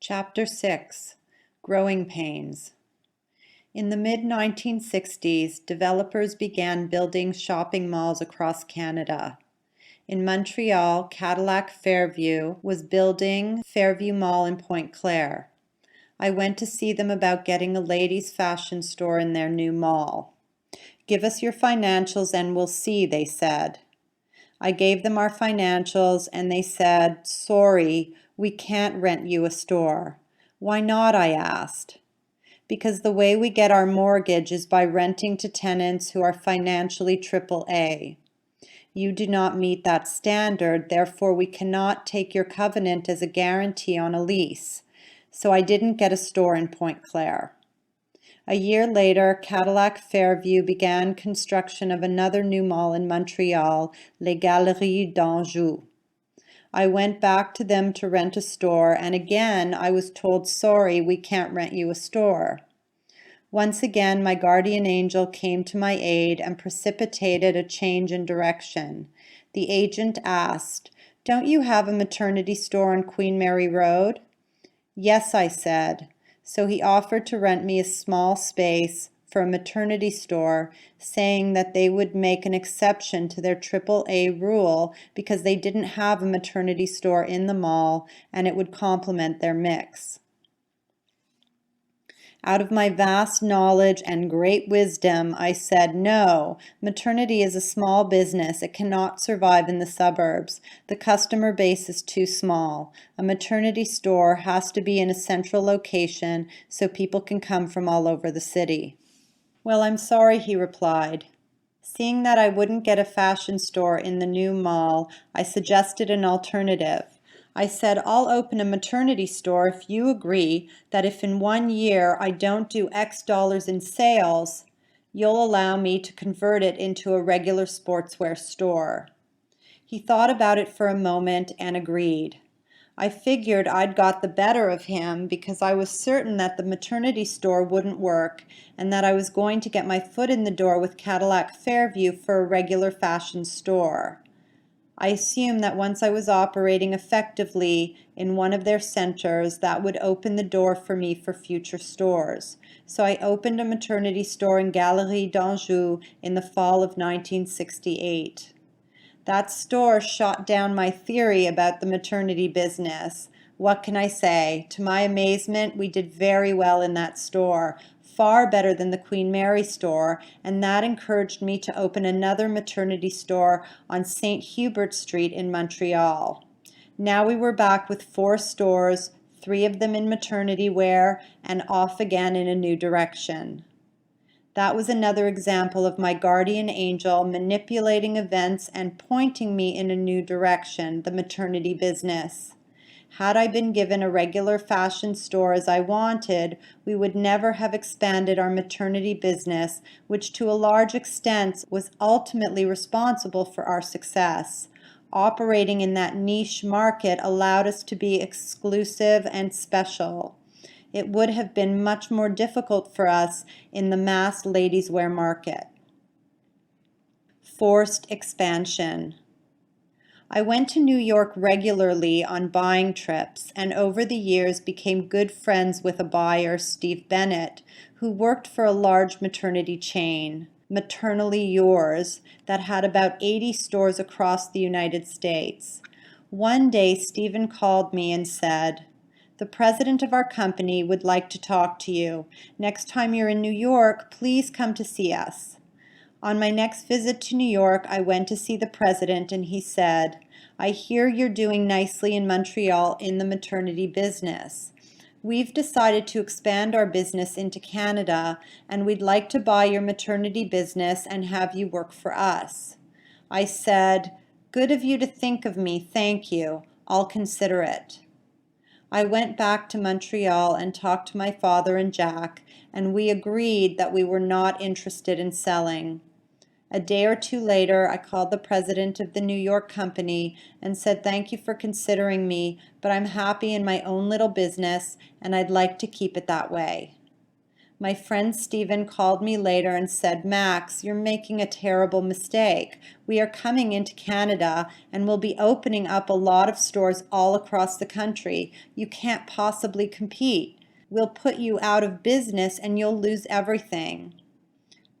Chapter 6: Growing Pains. In the mid-1960s, developers began building shopping malls across Canada. In Montreal, Cadillac Fairview was building Fairview Mall in Pointe-Claire. I went to see them about getting a ladies' fashion store in their new mall. "Give us your financials and we'll see," they said. I gave them our financials and they said, "Sorry, we can't rent you a store." "Why not?" I asked. "Because the way we get our mortgage is by renting to tenants who are financially AAA. You do not meet that standard, therefore we cannot take your covenant as a guarantee on a lease." So I didn't get a store in Pointe-Claire. A year later, Cadillac Fairview began construction of another new mall in Montreal, Les Galeries d'Anjou. I went back to them to rent a store, and again I was told, "Sorry, we can't rent you a store." Once again, my guardian angel came to my aid and precipitated a change in direction. The agent asked, "Don't you have a maternity store on Queen Mary Road?" "Yes," I said. So he offered to rent me a small space for a maternity store, saying that they would make an exception to their AAA rule because they didn't have a maternity store in the mall and it would complement their mix. Out of my vast knowledge and great wisdom, I said, "No, maternity is a small business. It cannot survive in the suburbs. The customer base is too small. A maternity store has to be in a central location so people can come from all over the city." "Well, I'm sorry," he replied. Seeing that I wouldn't get a fashion store in the new mall, I suggested an alternative. I said, "I'll open a maternity store if you agree that if in 1 year I don't do X dollars in sales, you'll allow me to convert it into a regular sportswear store." He thought about it for a moment and agreed. I figured I'd got the better of him because I was certain that the maternity store wouldn't work and that I was going to get my foot in the door with Cadillac Fairview for a regular fashion store. I assumed that once I was operating effectively in one of their centers, that would open the door for me for future stores. So I opened a maternity store in Galeries d'Anjou in the fall of 1968. That store shot down my theory about the maternity business. What can I say? To my amazement, we did very well in that store, far better than the Queen Mary store, and that encouraged me to open another maternity store on St. Hubert Street in Montreal. Now we were back with 4 stores, 3 of them in maternity wear, and off again in a new direction. That was another example of my guardian angel manipulating events and pointing me in a new direction, the maternity business. Had I been given a regular fashion store as I wanted, we would never have expanded our maternity business, which to a large extent was ultimately responsible for our success. Operating in that niche market allowed us to be exclusive and special. It would have been much more difficult for us in the mass ladies' wear market. Forced expansion. I went to New York regularly on buying trips and over the years became good friends with a buyer, Steve Bennett, who worked for a large maternity chain, Maternally Yours, that had about 80 stores across the United States. One day, Stephen called me and said, "The president of our company would like to talk to you. Next time you're in New York, please come to see us." On my next visit to New York, I went to see the president and he said, "I hear you're doing nicely in Montreal in the maternity business. We've decided to expand our business into Canada and we'd like to buy your maternity business and have you work for us." I said, "Good of you to think of me, thank you. I'll consider it." I went back to Montreal and talked to my father and Jack, and we agreed that we were not interested in selling. A day or 2 later, I called the president of the New York company and said, "Thank you for considering me, but I'm happy in my own little business and I'd like to keep it that way." My friend Stephen called me later and said, Max, you're making a terrible mistake. We are coming into Canada and we'll be opening up a lot of stores all across the country. You can't possibly compete. We'll put you out of business and you'll lose everything.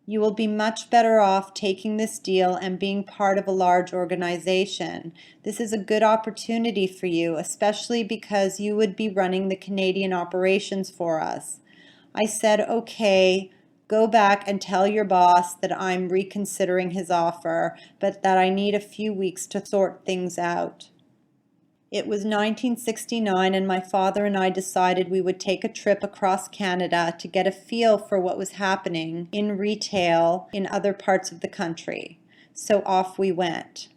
You will be much better off taking this deal and being part of a large organization. This is a good opportunity for you, especially because you would be running the Canadian operations for us. I said, okay, go back and tell your boss that I'm reconsidering his offer, but that I need a few weeks to sort things out. It was 1969, and my father and I decided we would take a trip across Canada to get a feel for what was happening in retail in other parts of the country. So off we went.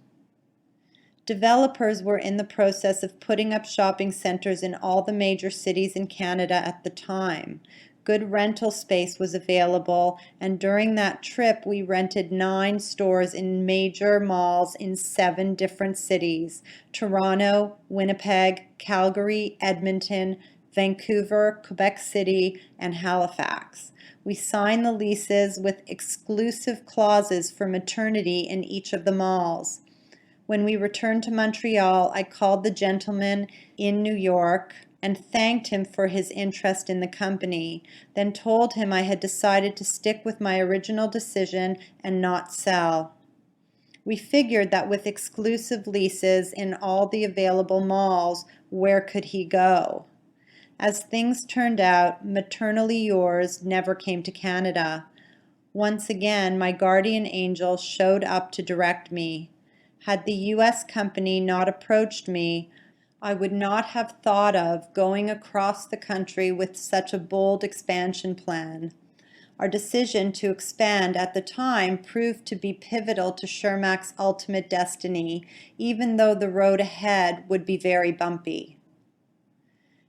Developers were in the process of putting up shopping centers in all the major cities in Canada at the time. Good rental space was available, and during that trip we rented 9 stores in major malls in 7 different cities: Toronto, Winnipeg, Calgary, Edmonton, Vancouver, Quebec City, and Halifax. We signed the leases with exclusive clauses for maternity in each of the malls. When we returned to Montreal, I called the gentleman in New York and thanked him for his interest in the company, then told him I had decided to stick with my original decision and not sell. We figured that with exclusive leases in all the available malls, where could he go? As things turned out, Maternally Yours never came to Canada. Once again, my guardian angel showed up to direct me. Had the U.S. company not approached me, I would not have thought of going across the country with such a bold expansion plan. Our decision to expand at the time proved to be pivotal to Shermac's ultimate destiny, even though the road ahead would be very bumpy.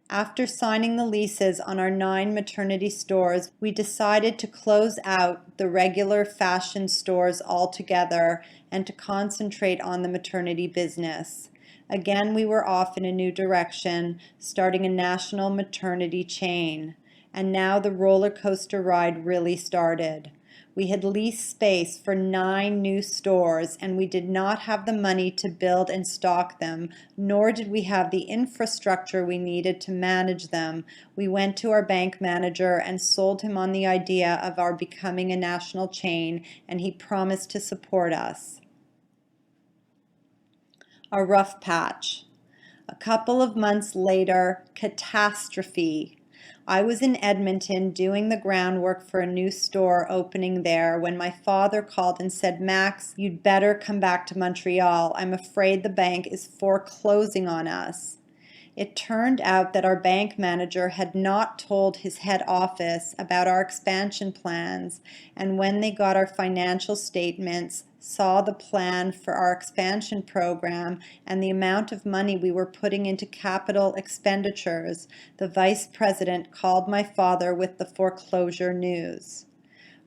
After signing the leases on our 9 maternity stores, we decided to close out the regular fashion stores altogether and to concentrate on the maternity business. Again, we were off in a new direction, starting a national maternity chain. And now the roller coaster ride really started. We had leased space for 9 new stores, and we did not have the money to build and stock them, nor did we have the infrastructure we needed to manage them. We went to our bank manager and sold him on the idea of our becoming a national chain, and he promised to support us. A rough patch. A couple of months later, catastrophe. I was in Edmonton doing the groundwork for a new store opening there when my father called and said, Max, you'd better come back to Montreal. I'm afraid the bank is foreclosing on us. It turned out that our bank manager had not told his head office about our expansion plans, and when they got our financial statements, saw the plan for our expansion program and the amount of money we were putting into capital expenditures, the vice president called my father with the foreclosure news.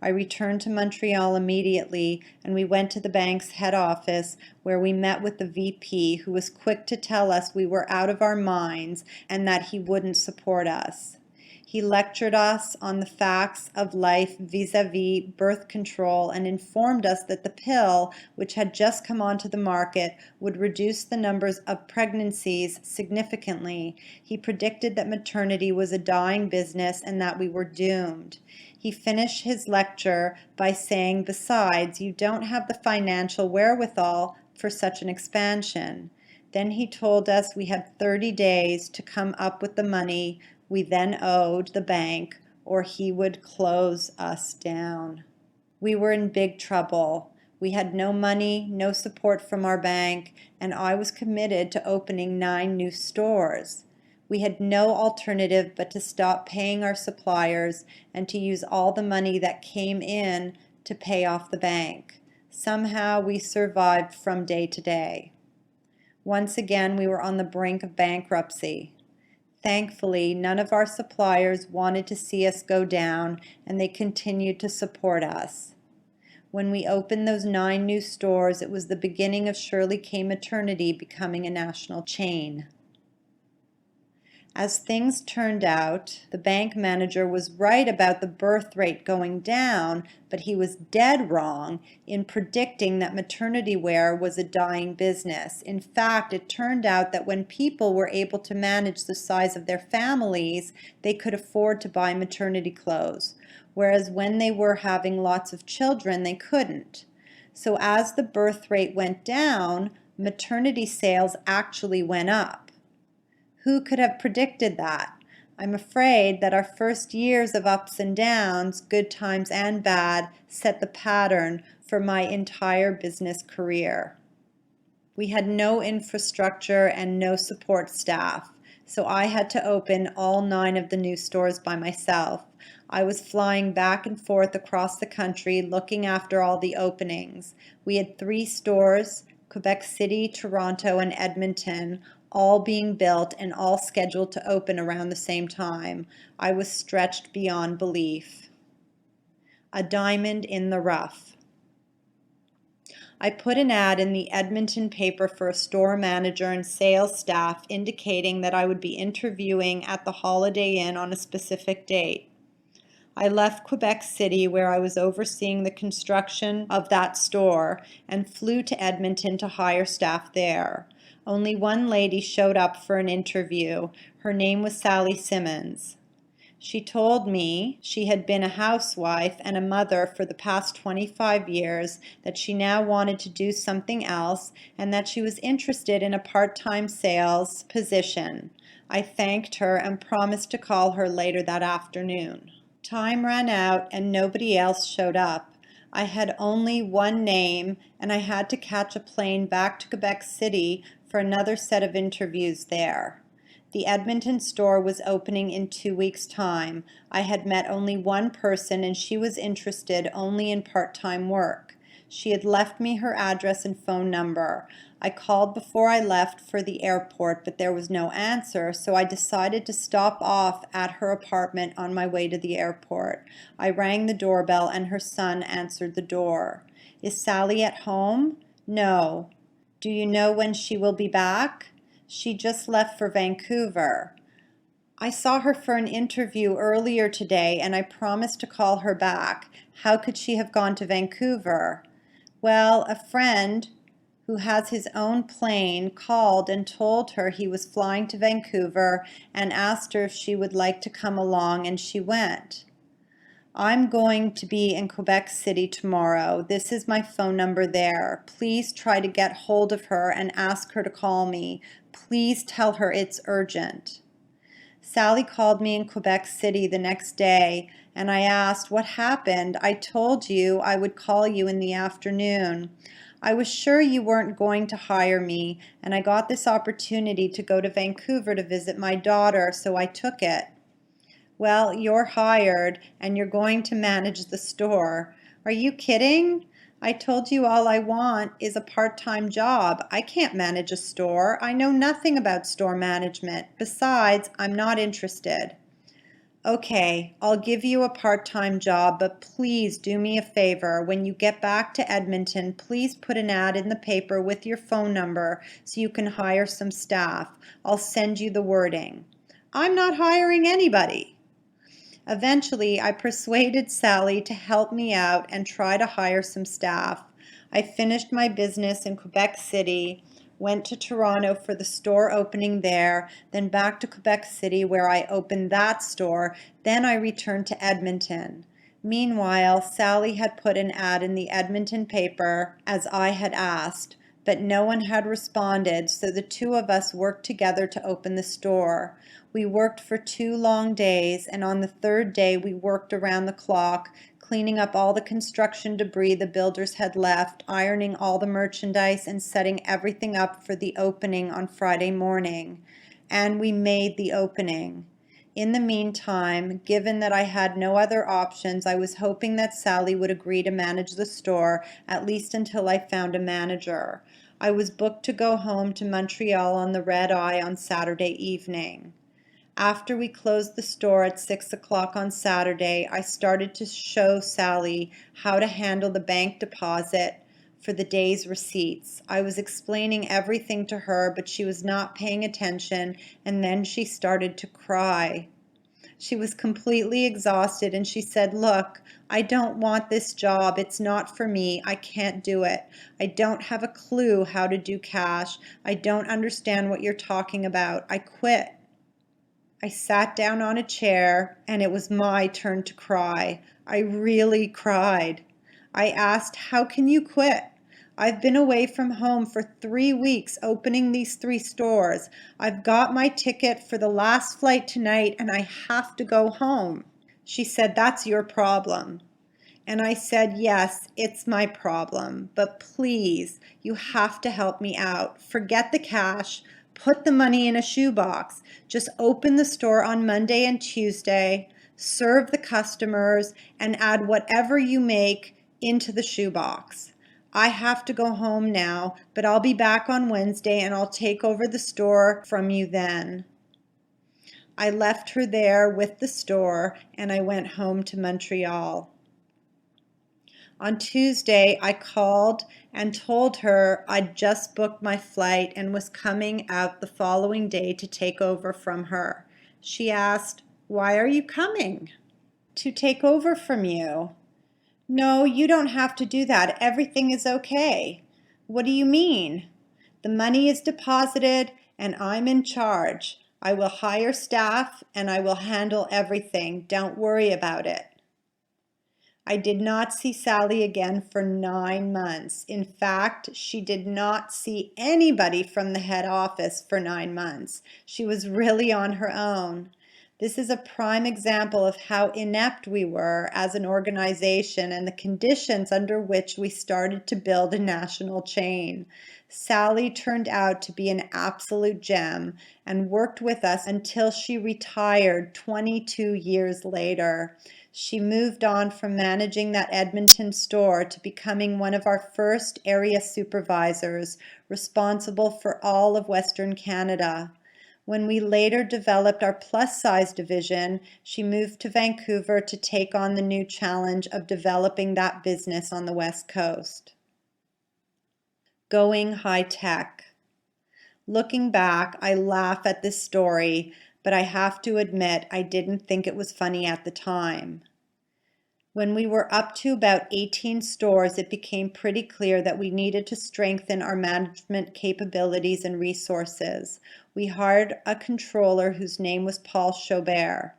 I returned to Montreal immediately, and we went to the bank's head office, where we met with the VP, who was quick to tell us we were out of our minds and that he wouldn't support us. He lectured us on the facts of life vis-a-vis birth control and informed us that the pill, which had just come onto the market, would reduce the numbers of pregnancies significantly. He predicted that maternity was a dying business and that we were doomed. He finished his lecture by saying, besides, you don't have the financial wherewithal for such an expansion. Then he told us we had 30 days to come up with the money we then owed the bank, or he would close us down. We were in big trouble. We had no money, no support from our bank, and I was committed to opening 9 new stores. We had no alternative but to stop paying our suppliers and to use all the money that came in to pay off the bank. Somehow we survived from day to day. Once again, we were on the brink of bankruptcy. Thankfully, none of our suppliers wanted to see us go down, and they continued to support us. When we opened those 9 new stores, it was the beginning of Shirley K Maternity becoming a national chain. As things turned out, the bank manager was right about the birth rate going down, but he was dead wrong in predicting that maternity wear was a dying business. In fact, it turned out that when people were able to manage the size of their families, they could afford to buy maternity clothes, whereas when they were having lots of children, they couldn't. So as the birth rate went down, maternity sales actually went up. Who could have predicted that? I'm afraid that our first years of ups and downs, good times and bad, set the pattern for my entire business career. We had no infrastructure and no support staff, so I had to open all 9 of the new stores by myself. I was flying back and forth across the country looking after all the openings. We had 3 stores, Quebec City, Toronto, and Edmonton, all being built and all scheduled to open around the same time. I was stretched beyond belief. A diamond in the rough. I put an ad in the Edmonton paper for a store manager and sales staff indicating that I would be interviewing at the Holiday Inn on a specific date. I left Quebec City, where I was overseeing the construction of that store, and flew to Edmonton to hire staff there. Only one lady showed up for an interview. Her name was Sally Simmons. She told me she had been a housewife and a mother for the past 25 years, that she now wanted to do something else, and that she was interested in a part-time sales position. I thanked her and promised to call her later that afternoon. Time ran out and nobody else showed up. I had only one name, and I had to catch a plane back to Quebec City for another set of interviews there. The Edmonton store was opening in 2 weeks' time. I had met only one person, and she was interested only in part-time work. She had left me her address and phone number. I called before I left for the airport, but there was no answer, so I decided to stop off at her apartment on my way to the airport. I rang the doorbell, and her son answered the door. "Is Sally at home?" "No." "Do you know when she will be back?" "She just left for Vancouver." "I saw her for an interview earlier today, and I promised to call her back. How could she have gone to Vancouver?" "Well, a friend who has his own plane called and told her he was flying to Vancouver and asked her if she would like to come along, and she went." "I'm going to be in Quebec City tomorrow. This is my phone number there. Please try to get hold of her and ask her to call me. Please tell her it's urgent." Sally called me in Quebec City the next day, and I asked, "What happened? I told you I would call you in the afternoon." "I was sure you weren't going to hire me, and I got this opportunity to go to Vancouver to visit my daughter, so I took it." "Well, you're hired, and you're going to manage the store." "Are you kidding? I told you all I want is a part-time job. I can't manage a store. I know nothing about store management. Besides, I'm not interested." "Okay, I'll give you a part-time job, but please do me a favor. When you get back to Edmonton, please put an ad in the paper with your phone number so you can hire some staff. I'll send you the wording." "I'm not hiring anybody." Eventually, I persuaded Sally to help me out and try to hire some staff. I finished my business in Quebec City, went to Toronto for the store opening there, then back to Quebec City where I opened that store, then I returned to Edmonton. Meanwhile, Sally had put an ad in the Edmonton paper as I had asked, but no one had responded, so the 2 of us worked together to open the store. We worked for 2 long days, and on the 3rd day we worked around the clock, cleaning up all the construction debris the builders had left, ironing all the merchandise, and setting everything up for the opening on Friday morning. And we made the opening. In the meantime, given that I had no other options, I was hoping that Sally would agree to manage the store, at least until I found a manager. I was booked to go home to Montreal on the red eye on Saturday evening. After we closed the store at 6 o'clock on Saturday, I started to show Sally how to handle the bank deposit for the day's receipts. I was explaining everything to her, but she was not paying attention, and then she started to cry. She was completely exhausted, and she said, "Look, I don't want this job. It's not for me. I can't do it. I don't have a clue how to do cash. I don't understand what you're talking about. I quit." I sat down on a chair, and it was my turn to cry. I really cried. I asked, "How can you quit? I've been away from home for 3 weeks opening these 3 stores. I've got my ticket for the last flight tonight, and I have to go home." She said, "That's your problem." And I said, "Yes, it's my problem, but please, you have to help me out. Forget the cash. Put the money in a shoebox. Just open the store on Monday and Tuesday, serve the customers, and add whatever you make into the shoebox. I have to go home now, but I'll be back on Wednesday and I'll take over the store from you then." I left her there with the store and I went home to Montreal. On Tuesday, I called and told her I'd just booked my flight and was coming out the following day to take over from her. She asked, "Why are you coming?" "To take over from you." "No, you don't have to do that. Everything is okay." "What do you mean?" "The money is deposited and I'm in charge. I will hire staff and I will handle everything. Don't worry about it." I did not see Sally again for 9 months. In fact, she did not see anybody from the head office for 9 months. She was really on her own. This is a prime example of how inept we were as an organization and the conditions under which we started to build a national chain. Sally turned out to be an absolute gem and worked with us until she retired 22 years later. She moved on from managing that Edmonton store to becoming one of our first area supervisors, responsible for all of Western Canada. When we later developed our plus-size division, she moved to Vancouver to take on the new challenge of developing that business on the West Coast. Going high-tech. Looking back, I laugh at this story, but I have to admit I didn't think it was funny at the time. When we were up to about 18 stores, it became pretty clear that we needed to strengthen our management capabilities and resources. We hired a controller whose name was Paul Chaubert.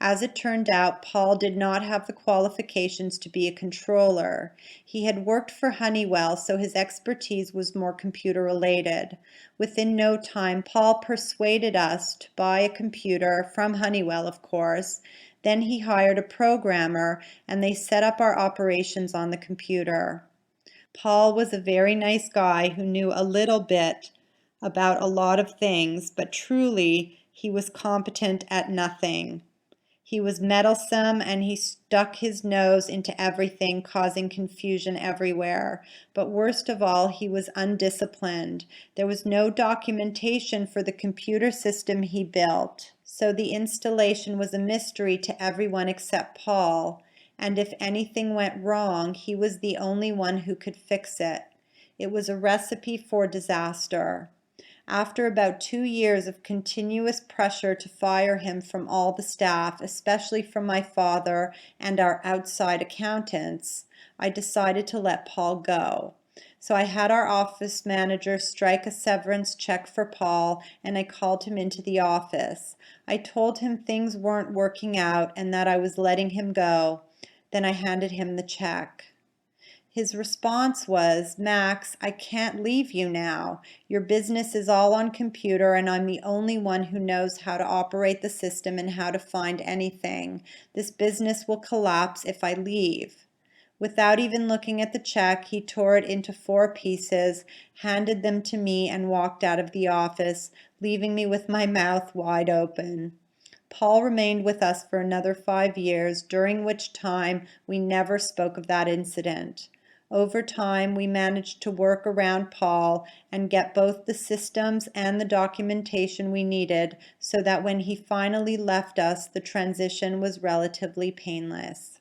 As it turned out, Paul did not have the qualifications to be a controller. He had worked for Honeywell, so his expertise was more computer-related. Within no time, Paul persuaded us to buy a computer, from Honeywell, of course. Then he hired a programmer, and they set up our operations on the computer. Paul was a very nice guy who knew a little bit about a lot of things, but truly, he was competent at nothing. He was meddlesome and he stuck his nose into everything, causing confusion everywhere. But worst of all, he was undisciplined. There was no documentation for the computer system he built, so the installation was a mystery to everyone except Paul. And if anything went wrong, he was the only one who could fix it. It was a recipe for disaster. After about 2 years of continuous pressure to fire him from all the staff, especially from my father and our outside accountants, I decided to let Paul go. So I had our office manager strike a severance check for Paul, and I called him into the office. I told him things weren't working out and that I was letting him go. Then I handed him the check. His response was, "Max, I can't leave you now. Your business is all on computer and I'm the only one who knows how to operate the system and how to find anything. This business will collapse if I leave." Without even looking at the check, he tore it into 4 pieces, handed them to me, and walked out of the office, leaving me with my mouth wide open. Paul remained with us for another 5 years, during which time we never spoke of that incident. Over time, we managed to work around Paul and get both the systems and the documentation we needed so that when he finally left us, the transition was relatively painless.